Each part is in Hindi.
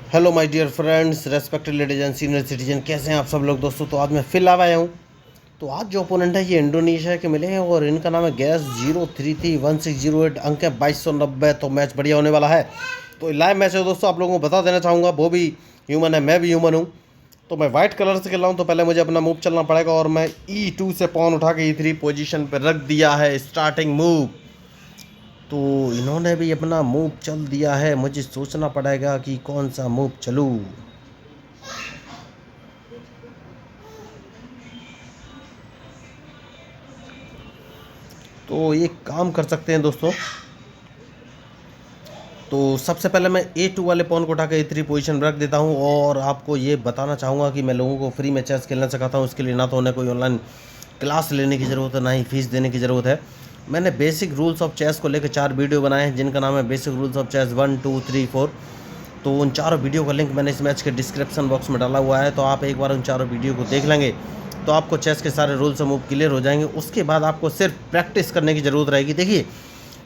Hello my dear friends, respected ladies and senior citizen, कैसे हैं आप सब लोग दोस्तों। तो आज मैं फिर लाया हूँ। तो आज जो ओपोनेंट है ये इंडोनेशिया के मिले हैं और इनका नाम है गैस 0331608, अंक है 2290। तो मैच बढ़िया होने वाला है। तो लाइव मैच है दोस्तों, आप लोगों को बता देना चाहूँगा। वो भी ह्यूमन है, मैं भी ह्यूमन हूँ। तो मैं वाइट कलर से खेल रहा हूँ। तो पहले मुझे अपना मूव चलना पड़ेगा और मैं E2 से पॉन उठा के E3 पोजीशन पर रख दिया है स्टार्टिंग मूव। तो इन्होंने भी अपना मूव चल दिया है, मुझे सोचना पड़ेगा कि कौन सा मूव चलूँ। तो ये काम कर सकते हैं दोस्तों। तो सबसे पहले मैं A2 वाले पॉन को उठा के A3 पोजीशन में रख देता हूँ और आपको ये बताना चाहूँगा कि मैं लोगों को फ्री में चेस खेलना सिखाता हूँ। इसके लिए ना तो उन्हें कोई ऑनलाइन क्लास लेने की ज़रूरत है, ना ही फीस देने की ज़रूरत है। मैंने बेसिक रूल्स ऑफ चेस को लेकर 4 वीडियो बनाए हैं, जिनका नाम है बेसिक रूल्स ऑफ चेस 1, 2, 3, 4। तो उन चारों वीडियो का लिंक मैंने इस मैच के डिस्क्रिप्शन बॉक्स में डाला हुआ है। तो आप एक बार उन चारों वीडियो को देख लेंगे तो आपको चेस के सारे रूल्स और मूव क्लियर हो जाएंगे। उसके बाद आपको सिर्फ प्रैक्टिस करने की ज़रूरत रहेगी। देखिए,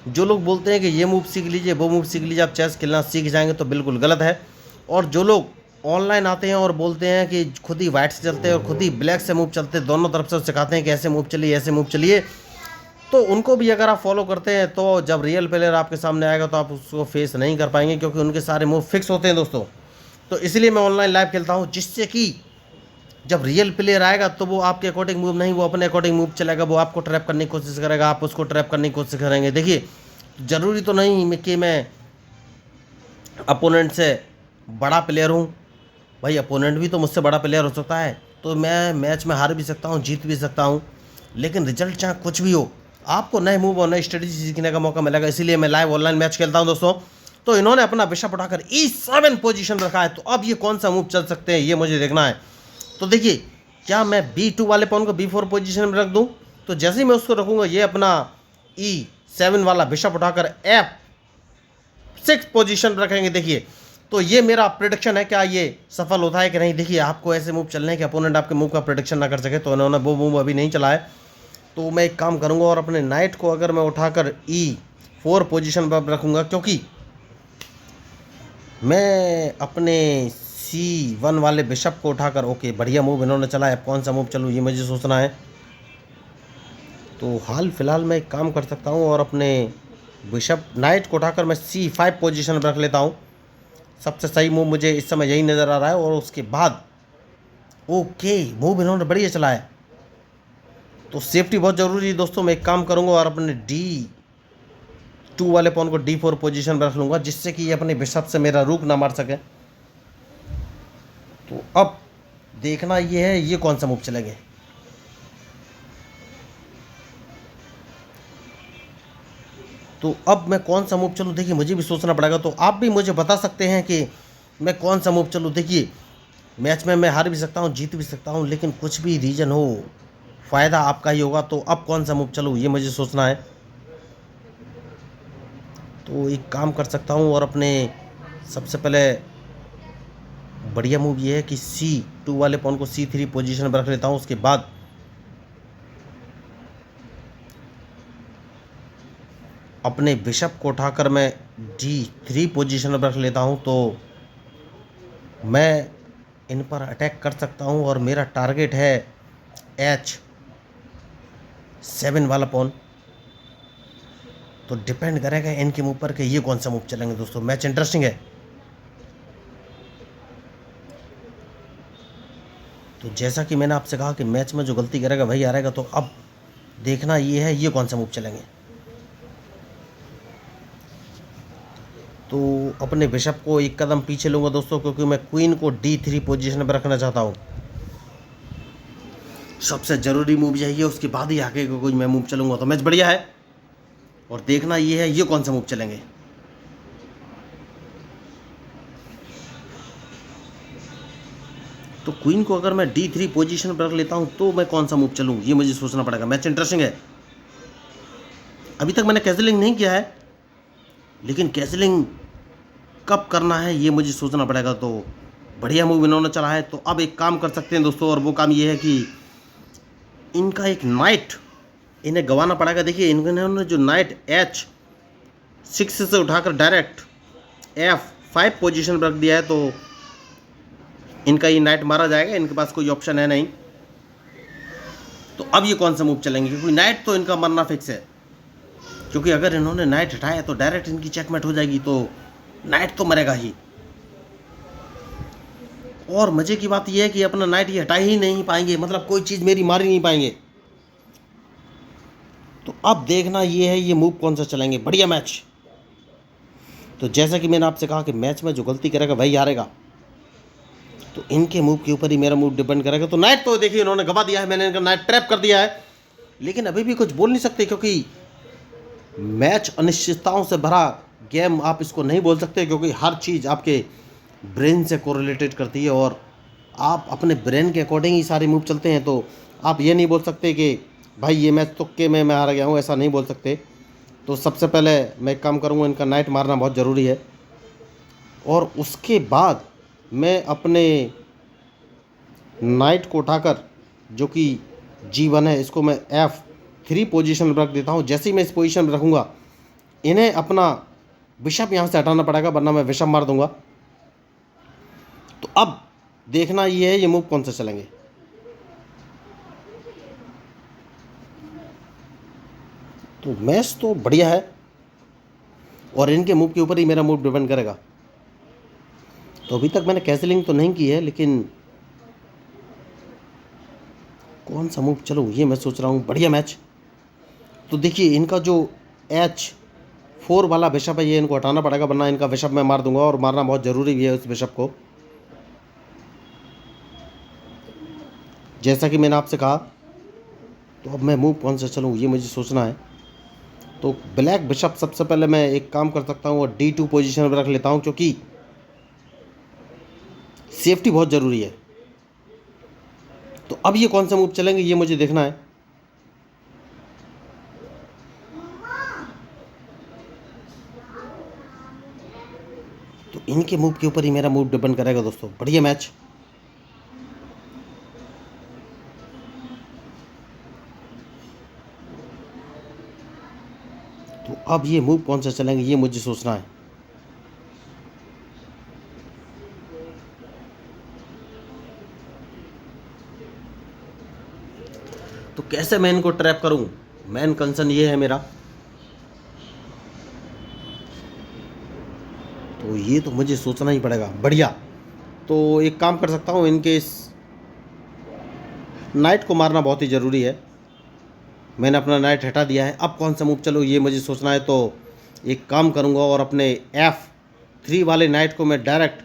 जो लोग बोलते हैं कि ये मूव सीख लीजिए, वो मूव सीख लीजिए, आप चेस खेलना सीख जाएंगे, तो बिल्कुल गलत है। और जो लोग ऑनलाइन आते हैं और बोलते हैं कि खुद ही वाइट से चलते हैं और खुद ही ब्लैक से मूव चलते हैं, दोनों तरफ से सिखाते हैं कि ऐसे मूव चलिए, ऐसे मूव चलिए, तो उनको भी अगर आप फॉलो करते हैं तो जब रियल प्लेयर आपके सामने आएगा तो आप उसको फेस नहीं कर पाएंगे, क्योंकि उनके सारे मूव फिक्स होते हैं दोस्तों। तो इसलिए मैं ऑनलाइन लाइव खेलता हूँ, जिससे कि जब रियल प्लेयर आएगा तो वो आपके अकॉर्डिंग मूव नहीं, वो अपने अकॉर्डिंग मूव चलेगा। वो आपको ट्रैप करने की कोशिश करेगा, आप उसको ट्रैप करने की कोशिश करेंगे। देखिए, ज़रूरी तो नहीं कि मैं अपोनेंट से बड़ा प्लेयर हूँ भाई, अपोनेंट भी तो मुझसे बड़ा प्लेयर हो सकता है। तो मैं मैच में हार भी सकता हूँ, जीत भी सकता हूँ, लेकिन रिजल्ट चाहे कुछ भी हो, आपको नए मूव और नई स्ट्रेटजी सीखने का मौका मिलेगा। इसीलिए मैं लाइव ऑनलाइन मैच खेलता हूँ दोस्तों। तो इन्होंने अपना बिशप उठाकर E7 पोजीशन रखा है। तो अब ये कौन सा मूव चल सकते हैं, ये मुझे देखना है। तो देखिए, क्या मैं B2 वाले पॉन को B4 पोजीशन में रख दूं? तो जैसे ही मैं उसको रखूंगा, ये अपना E7 वाला बिशप उठाकर F6 पोजीशन रखेंगे। देखिए, तो ये मेरा प्रिडिक्शन है, क्या ये सफल होता है कि नहीं। देखिए, आपको ऐसे मूव चलने हैं कि अपोनेंट आपके मूव का प्रिडिक्शन ना कर सके। तो उन्होंने वो मूव अभी नहीं चला है। तो मैं एक काम करूंगा और अपने नाइट को अगर मैं उठाकर E4 पोजीशन पर रखूंगा, क्योंकि मैं अपने C1 वाले बिशप को उठाकर, ओके बढ़िया मूव इन्होंने चला है, अब कौन सा मूव चलूँ ये मुझे सोचना है। तो हाल फिलहाल मैं एक काम कर सकता हूँ और अपने बिशप नाइट को उठाकर मैं C5 पोजीशन पर रख लेता हूँ। सबसे सही मूव मुझे इस समय यही नज़र आ रहा है। और उसके बाद ओके, मूव इन्होंने बढ़िया चला है। तो सेफ्टी बहुत ज़रूरी है दोस्तों। मैं एक काम करूँगा और अपने D2 वाले पॉन को D4 पोजीशन पर रख लूँगा, जिससे कि ये अपने बिशप से मेरा रूक ना मार सके। तो अब देखना ये है, ये कौन सा मूव चलेंगे। तो अब मैं कौन सा मूव चलूँ, देखिए मुझे भी सोचना पड़ेगा। तो आप भी मुझे बता सकते हैं कि मैं कौन सा मूव चलूँ। देखिए, मैच में मैं हार भी सकता हूँ, जीत भी सकता हूँ, लेकिन कुछ भी रीज़न हो, फ़ायदा आपका ही होगा। तो अब कौन सा मूव चलूँ ये मुझे सोचना है। तो एक काम कर सकता हूँ और अपने सबसे पहले बढ़िया मूव ये है कि C2 वाले पॉन को C3 पोजीशन पर रख लेता हूँ। उसके बाद अपने बिशप को उठाकर मैं D3 पोजीशन पर रख लेता हूँ। तो मैं इन पर अटैक कर सकता हूँ और मेरा टारगेट है H7 वाला पॉन। तो डिपेंड करेगा इनके मूव पर कि ये कौन सा मूव चलेंगे दोस्तों। मैच इंटरेस्टिंग है। तो जैसा कि मैंने आपसे कहा कि मैच में जो गलती करेगा वही हारेगा। तो अब देखना ये है, ये कौन सा मूव चलेंगे। तो अपने बिशप को एक कदम पीछे लूँगा दोस्तों, क्योंकि मैं क्वीन को D3 पोजीशन पर रखना चाहता हूँ। सबसे ज़रूरी मूव यही है, उसके बाद ही आगे को कोई मैं मूव चलूँगा। तो मैच बढ़िया है और देखना ये है, ये कौन सा मूव चलेंगे। तो क्वीन को अगर मैं D3 पोजीशन पर रख लेता हूँ तो मैं कौन सा मूव चलूँ ये मुझे सोचना पड़ेगा। मैच इंटरेस्टिंग है। अभी तक मैंने कैसलिंग नहीं किया है, लेकिन कैसलिंग कब करना है ये मुझे सोचना पड़ेगा। तो बढ़िया मूव इन्होंने चला है। तो अब एक काम कर सकते हैं दोस्तों, और वो काम ये है कि इनका एक नाइट इन्हें गंवाना पड़ेगा। देखिए, इन्होंने जो नाइट H6 से उठाकर डायरेक्ट F5 पोजीशन पर रख दिया है। तो इनका ये नाइट मारा जाएगा, इनके पास कोई ऑप्शन है नहीं। तो अब ये कौन सा मूव चलेंगे, क्योंकि नाइट तो इनका मरना फिक्स है, क्योंकि अगर इन्होंने नाइट हटाया तो डायरेक्ट इनकी चेकमेट हो जाएगी, तो नाइट तो मरेगा ही। और मजे की बात यह है कि अपना नाइट ये हटा ही नहीं पाएंगे, मतलब कोई चीज़ मेरी मार ही नहीं पाएंगे। तो अब देखना ये है ये मूव कौन सा चलेंगे। बढ़िया मैच। तो जैसा कि मैंने आपसे कहा कि मैच में जो गलती करेगा वही हारेगा, तो इनके मूव के ऊपर ही मेरा मूव डिपेंड करेगा। तो नाइट तो देखिए इन्होंने गवा दिया है, मैंने इनका नाइट ट्रैप कर दिया है, लेकिन अभी भी कुछ बोल नहीं सकते, क्योंकि मैच अनिश्चितताओं से भरा गेम आप इसको नहीं बोल सकते, क्योंकि हर चीज़ आपके ब्रेन से कोरिलेटेड करती है और आप अपने ब्रेन के अकॉर्डिंग ही सारे मूव चलते हैं। तो आप ये नहीं बोल सकते कि भाई ये मैच तुक्के में मैं हार गया हूँ, ऐसा नहीं बोल सकते। तो सबसे पहले मैं एक काम करूँगा, इनका नाइट मारना बहुत ज़रूरी है, और उसके बाद मैं अपने नाइट को उठाकर, जो कि G1 है, इसको मैं F3 पोजीशन पर रख देता हूँ। जैसे ही मैं इस पोजीशन पर रखूँगा, इन्हें अपना बिशप यहाँ से हटाना पड़ेगा, वरना मैं बिशप मार दूंगा। तो अब देखना ये है ये मूव कौन सा चलेंगे। तो मैच तो बढ़िया है, और इनके मूव के ऊपर ही मेरा मूव डिपेंड करेगा। तो अभी तक मैंने कैंसिलिंग तो नहीं की है, लेकिन कौन सा मूव चलूँ ये मैं सोच रहा हूँ। बढ़िया मैच। तो देखिए इनका जो H4 वाला बिशप है, ये इनको हटाना पड़ेगा, वरना इनका बिशप मैं मार दूंगा, और मारना बहुत ज़रूरी भी है उस बिशप को। जैसा कि मैंने आपसे कहा, तो अब मैं मूव कौन सा चलूँ ये मुझे सोचना है। तो ब्लैक बिशप सबसे पहले मैं एक काम कर सकता हूँ और D2 पोजीशन पर रख लेता हूँ, क्योंकि सेफ्टी बहुत ज़रूरी है। तो अब ये कौन सा मूव चलेंगे ये मुझे देखना है। तो इनके मूव के ऊपर ही मेरा मूव डिपेंड करेगा दोस्तों। बढ़िया मैच। तो अब ये मूव कौन सा चलेंगे ये मुझे सोचना है। तो कैसे मैं इनको ट्रैप करूं, मेन कंसर्न ये है मेरा। तो ये तो मुझे सोचना ही पड़ेगा। बढ़िया। तो एक काम कर सकता हूँ, इनके इस नाइट को मारना बहुत ही ज़रूरी है। मैंने अपना नाइट हटा दिया है, अब कौन सा मूव चलो ये मुझे सोचना है। तो एक काम करूँगा और अपने F3 वाले नाइट को मैं डायरेक्ट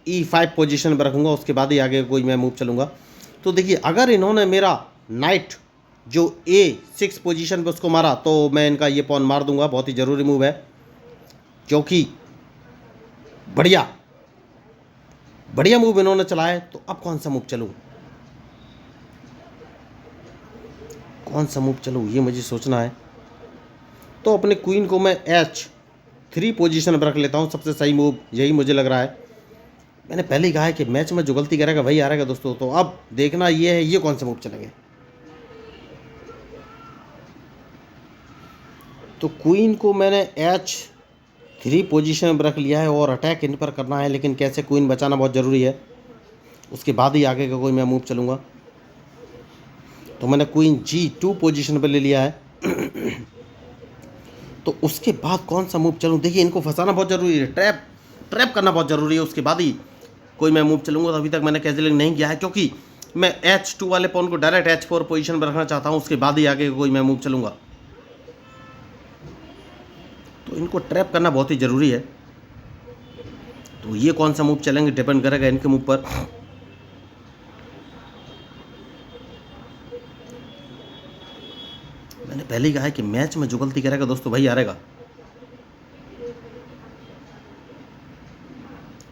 E5 पोजीशन पर रखूँगा, उसके बाद ही आगे कोई मैं मूव चलूँगा। तो देखिए अगर इन्होंने मेरा नाइट जो A6 पोजीशन पे उसको मारा, तो मैं इनका ये पॉन मार दूंगा। बहुत ही ज़रूरी मूव है, क्योंकि बढ़िया बढ़िया मूव इन्होंने चलाया है। तो अब कौन सा मूव चलूँ, कौन सा मूव चलूँ ये मुझे सोचना है। तो अपने क्वीन को मैं H3 पोजीशन पर रख लेता हूँ। सबसे सही मूव यही मुझे लग रहा है। मैंने पहले ही कहा है कि मैच में जो गलती करेगा वही हारेगा दोस्तों। तो अब देखना ये है ये कौन सा मूव चलेंगे। तो क्वीन को मैंने H3 पोजीशन पर रख लिया है और अटैक इन पर करना है, लेकिन कैसे क्वीन बचाना बहुत ज़रूरी है, उसके बाद ही आगे का कोई मैं मूव चलूँगा। तो मैंने क्वीन G2 पोजीशन पर ले लिया है। तो उसके बाद कौन सा मूव चलूँ, देखिए इनको फंसाना बहुत ज़रूरी है, ट्रैप करना बहुत ज़रूरी है, उसके बाद ही कोई मैं मूव चलूँगा। तो अभी तक मैंने कैंसिलिंग नहीं किया है, क्योंकि मैं H2 वाले पॉन को डायरेक्ट H4 पोजीशन पर रखना चाहता हूँ, उसके बाद ही आगे कोई मैं मूव चलूँगा। तो इनको ट्रैप करना बहुत ही ज़रूरी है। तो ये कौन सा मूव चलेंगे डिपेंड करेगा इनके मूव पर। मैंने पहले ही कहा है कि मैच में जो गलती करेगा दोस्तों वही हारेगा।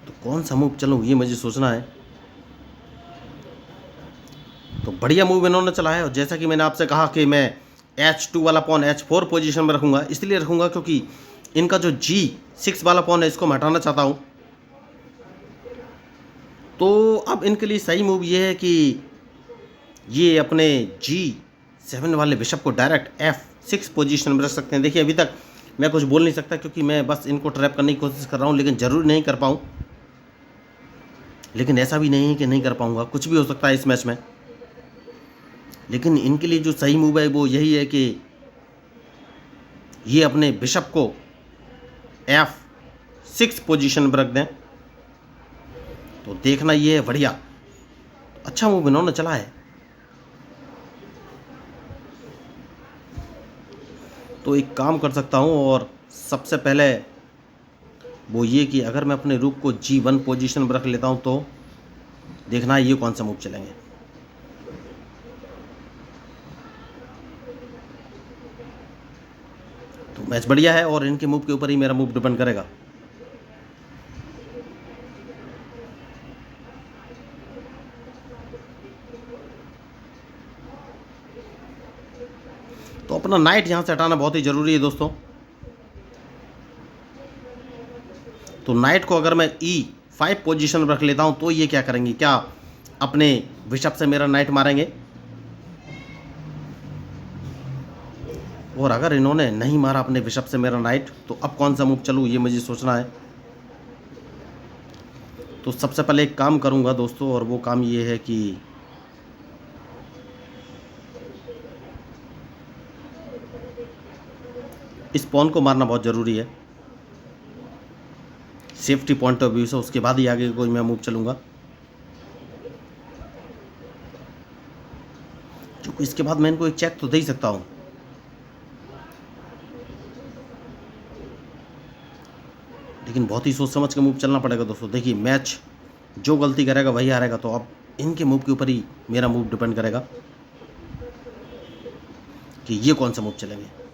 तो कौन सा मूव चलूँ ये मुझे सोचना है। तो बढ़िया मूव इन्होंने चला है, और जैसा कि मैंने आपसे कहा कि मैं H2 वाला पॉन H4 पोजीशन में रखूँगा, इसलिए रखूँगा क्योंकि इनका जो G6 वाला पॉन है इसको मैं हटाना चाहता हूँ। तो अब इनके लिए सही मूव ये है कि ये अपने G7 वाले बिशप को डायरेक्ट F6 पोजीशन में रख सकते हैं। देखिए अभी तक मैं कुछ बोल नहीं सकता, क्योंकि मैं बस इनको ट्रैप करने की कोशिश कर रहा हूँ, लेकिन ज़रूरी नहीं कर पाऊँ। लेकिन ऐसा भी नहीं है कि नहीं कर पाऊंगा, कुछ भी हो सकता है इस मैच में। लेकिन इनके लिए जो सही मूव है वो यही है कि ये अपने बिशप को F6 पोजीशन पर रख दें। तो देखना ये है बढ़िया, अच्छा मूव इन्होंने चला है। तो एक काम कर सकता हूँ, और सबसे पहले वो ये कि अगर मैं अपने रूक को G1 पोजीशन पर रख लेता हूँ तो देखना है ये कौन सा मूव चलेंगे। तो मैच बढ़िया है और इनके मूव के ऊपर ही मेरा मूव डिपेंड करेगा। तो अपना नाइट यहाँ से हटाना बहुत ही ज़रूरी है दोस्तों। तो नाइट को अगर मैं E5 पोजीशन पर रख लेता हूँ तो ये क्या करेंगे, क्या अपने बिशप से मेरा नाइट मारेंगे? और अगर इन्होंने नहीं मारा अपने बिशप से मेरा नाइट, तो अब कौन सा मूव चलूँ ये मुझे सोचना है। तो सबसे पहले एक काम करूँगा दोस्तों, और वो काम ये है कि इस पॉन को मारना बहुत ज़रूरी है सेफ्टी पॉइंट ऑफ व्यू से, उसके बाद ही आगे कोई मैं मूव चलूँगा। क्योंकि इसके बाद मैं इनको एक चेक तो दे ही सकता हूँ, लेकिन बहुत ही सोच समझ के मूव चलना पड़ेगा दोस्तों। देखिए मैच जो गलती करेगा वही हारेगा, तो अब इनके मूव के ऊपर ही मेरा मूव डिपेंड करेगा कि ये कौन सा मूव चलेंगे।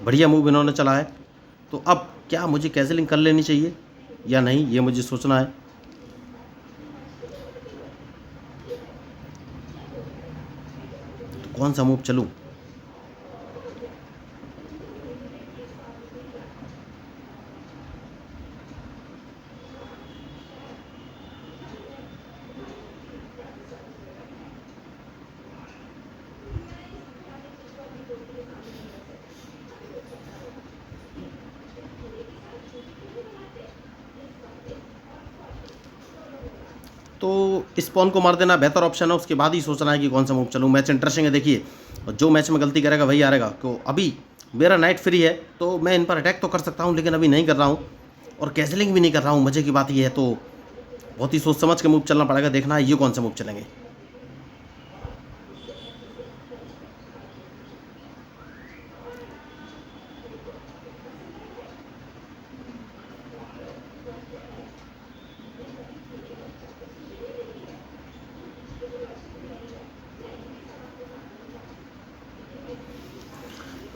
बढ़िया मूव इन्होंने चला है, तो अब क्या मुझे कैंसिलिंग कर लेनी चाहिए या नहीं ये मुझे सोचना है। तो कौन सा मूव चलूं? तो इस पॉन को मार देना बेहतर ऑप्शन है, उसके बाद ही सोचना है कि कौन सा मूव चलूँ। मैच इंटरेस्टिंग है देखिए, और जो मैच में गलती करेगा वही हारेगा। तो अभी मेरा नाइट फ्री है, तो मैं इन पर अटैक तो कर सकता हूँ, लेकिन अभी नहीं कर रहा हूँ और कैंसिलिंग भी नहीं कर रहा हूँ। मज़े की बात यह है, तो बहुत ही सोच समझ के मूव चलना पड़ेगा। देखना है ये कौन सा मूव चलेंगे।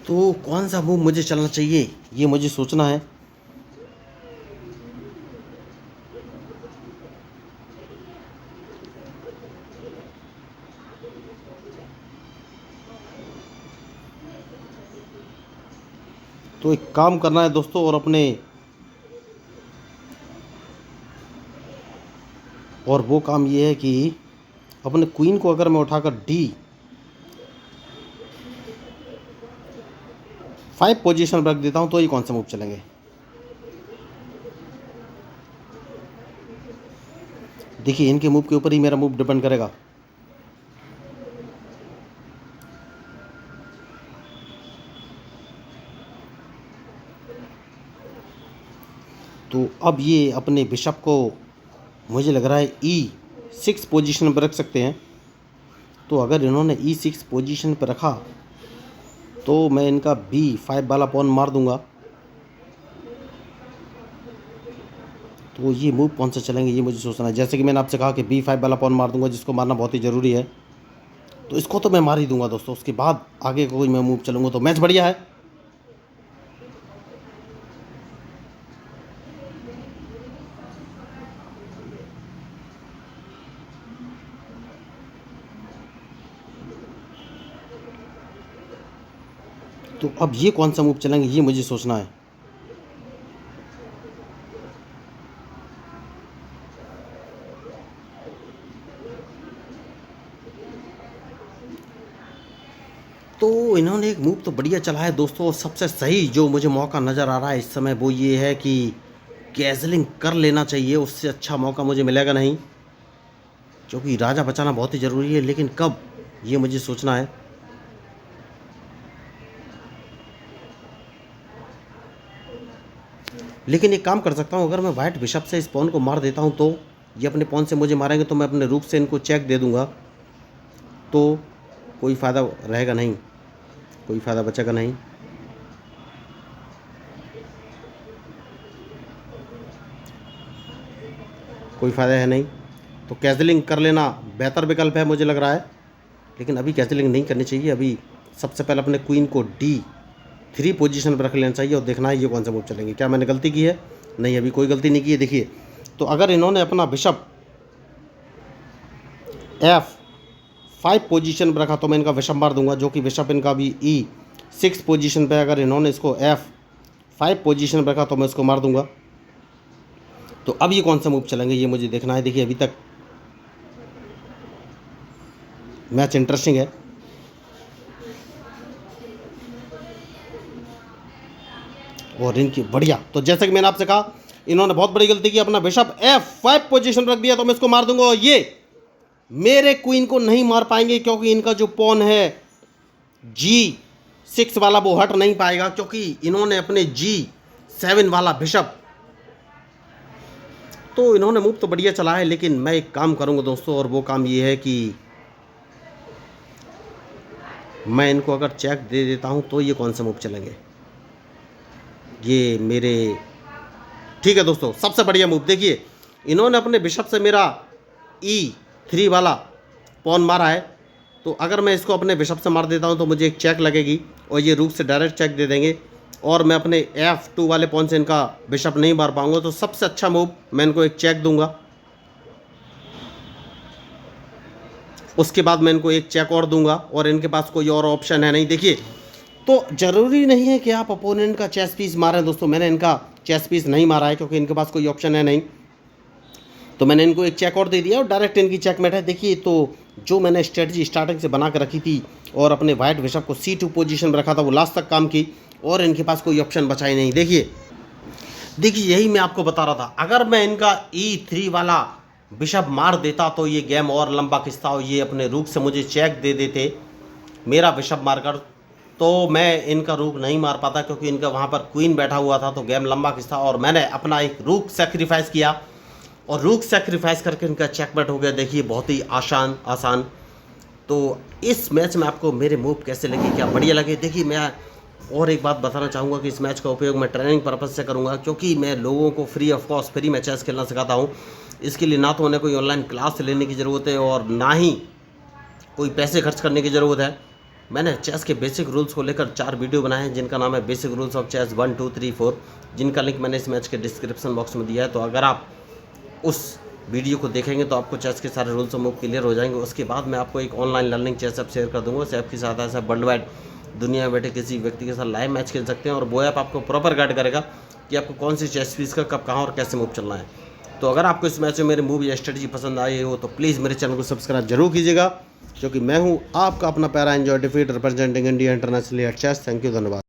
तो कौन सा मूव मुझे चलना चाहिए ये मुझे सोचना है। तो एक काम करना है दोस्तों, और वो काम ये है कि अपने क्वीन को अगर मैं उठाकर D5 पोजीशन पर रख देता हूँ तो ये कौन सा मूव चलेंगे। देखिए इनके मूव के ऊपर ही मेरा मूव डिपेंड करेगा। तो अब ये अपने बिशप को मुझे लग रहा है E6 पोजीशन पर रख सकते हैं। तो अगर इन्होंने E6 पोजीशन पर रखा तो मैं इनका B5 वाला पॉन मार दूंगा। तो ये मूव कौन सा चलेंगे ये मुझे सोचना है। जैसे कि मैंने आपसे कहा कि B5 वाला पॉन मार दूंगा, जिसको मारना बहुत ही ज़रूरी है। तो इसको तो मैं मार ही दूंगा दोस्तों, उसके बाद आगे कोई मैं मूव चलूँगा। तो मैच बढ़िया है। तो अब ये कौन सा मूव चलेंगे ये मुझे सोचना है। तो इन्होंने एक मूव तो बढ़िया चला है दोस्तों, और सबसे सही जो मुझे मौका नज़र आ रहा है इस समय वो ये है कि गैजलिंग कर लेना चाहिए, उससे अच्छा मौका मुझे मिलेगा नहीं, क्योंकि राजा बचाना बहुत ही ज़रूरी है, लेकिन कब ये मुझे सोचना है। लेकिन एक काम कर सकता हूँ, अगर मैं वाइट बिशप से इस पॉन को मार देता हूँ तो ये अपने पॉन से मुझे मारेंगे, तो मैं अपने रूक से इनको चेक दे दूँगा, तो कोई फ़ायदा रहेगा नहीं, कोई फ़ायदा बचेगा नहीं। कोई फ़ायदा है नहीं, तो कैजलिंग कर लेना बेहतर विकल्प है मुझे लग रहा है। लेकिन अभी कैजलिंग नहीं करनी चाहिए, अभी सबसे पहले अपने क्वीन को D3 पोजीशन पर रख लेना चाहिए और देखना है ये कौन सा मूव चलेंगे। क्या मैंने गलती की है? नहीं, अभी कोई गलती नहीं की है। देखिए, तो अगर इन्होंने अपना बिशप F5 पोजीशन पर रखा तो मैं इनका बिशप मार दूंगा, जो कि बिशप इनका भी E6 पोजीशन पे। अगर इन्होंने इसको F5 पोजीशन पर रखा तो मैं इसको मार दूंगा। तो अब ये कौन सा मूव चलेंगे ये मुझे देखना है। देखिए, अभी तक मैच इंटरेस्टिंग है। और इनकी बढ़िया, तो जैसा कि मैंने आपसे कहा, इन्होंने बहुत बड़ी गलती की, अपना बिशप F5 पोजीशन रख दिया, तो मैं इसको मार दूंगा और ये मेरे क्वीन को नहीं मार पाएंगे, क्योंकि इनका जो पॉन है G6 वाला वो हट नहीं पाएगा, क्योंकि इन्होंने अपने G7 वाला बिशप, तो इन्होंने मूव तो बढ़िया चला है। लेकिन मैं एक काम करूंगा दोस्तों, और वो काम ये है कि मैं इनको अगर चेक दे देता हूं तो ये कौन सा मूव चलेंगे, ये मेरे, ठीक है दोस्तों, सबसे बढ़िया मूव। देखिए, इन्होंने अपने बिशप से मेरा E3 वाला पॉन मारा है, तो अगर मैं इसको अपने बिशप से मार देता हूं तो मुझे एक चेक लगेगी और ये रूक से डायरेक्ट चेक दे देंगे, और मैं अपने F2 वाले पॉन से इनका बिशप नहीं मार पाऊंगा। तो सबसे अच्छा मूव, मैं इनको एक चेक दूंगा, उसके बाद मैं इनको एक चेक और दूंगा, और इनके पास कोई और ऑप्शन है नहीं। देखिए, तो ज़रूरी नहीं है कि आप अपोनेंट का चेस पीस मारें दोस्तों, मैंने इनका चेस पीस नहीं मारा है, क्योंकि इनके पास कोई ऑप्शन है नहीं, तो मैंने इनको एक चेक और दे दिया और डायरेक्ट इनकी चेकमेट है। देखिए, तो जो मैंने स्ट्रेटजी स्टार्टिंग से बना कर रखी थी और अपने वाइट बिशप को C2 पोजीशन में रखा था, वो लास्ट तक काम की, और इनके पास कोई ऑप्शन बचा ही नहीं। देखिए यही मैं आपको बता रहा था, अगर मैं इनका E3 वाला बिशप मार देता तो ये गेम और लंबा खिंचता, और ये अपने रूक से मुझे चेक दे देते मेरा बिशप मारकर, तो मैं इनका रूक नहीं मार पाता, क्योंकि इनका वहाँ पर क्वीन बैठा हुआ था, तो गेम लंबा खिंचता। और मैंने अपना एक रूक सेक्रीफाइस किया, और रूक सेक्रीफाइस करके इनका चेकमेट हो गया। देखिए, बहुत ही आसान। तो इस मैच में आपको मेरे मूव कैसे लगे, क्या बढ़िया लगे? देखिए, मैं और एक बात बताना चाहूँगा कि इस मैच का उपयोग मैं ट्रेनिंग पर्पज़ से करूँगा, क्योंकि मैं लोगों को फ्री ऑफ कॉस्ट फ्री में चेस खेलना सिखाता हूँ। इसके लिए ना तो उन्हें कोई ऑनलाइन क्लास लेने की ज़रूरत है, और ना ही कोई पैसे खर्च करने की ज़रूरत है। मैंने चेस के बेसिक रूल्स को लेकर 4 वीडियो बनाए हैं, जिनका नाम है बेसिक रूल्स ऑफ चेस 1, 2, 3, 4, जिनका लिंक मैंने इस मैच के डिस्क्रिप्शन बॉक्स में दिया है। तो अगर आप उस वीडियो को देखेंगे तो आपको चेस के सारे रूल्स और मूव क्लियर हो जाएंगे। उसके बाद मैं आपको एक online learning chess app share कर दूंगा। उस ऐप की सहायता से वर्ल्ड वाइड दुनिया में बैठे किसी व्यक्ति के साथ लाइव मैच खेल सकते हैं, और वो ऐप आपको प्रॉपर गाइड करेगा कि आपको कौन सी चेस पीस का कब कहाँ और कैसे मूव चलना है। तो अगर आपको इस मैच में मेरे मूव या स्ट्रेटजी पसंद आई हो तो प्लीज़ मेरे चैनल को सब्सक्राइब जरूर कीजिएगा, क्योंकि मैं हूँ आपका अपना पैरा एंजॉय डिफीट representing India internationally at chess. Thank you, धन्यवाद।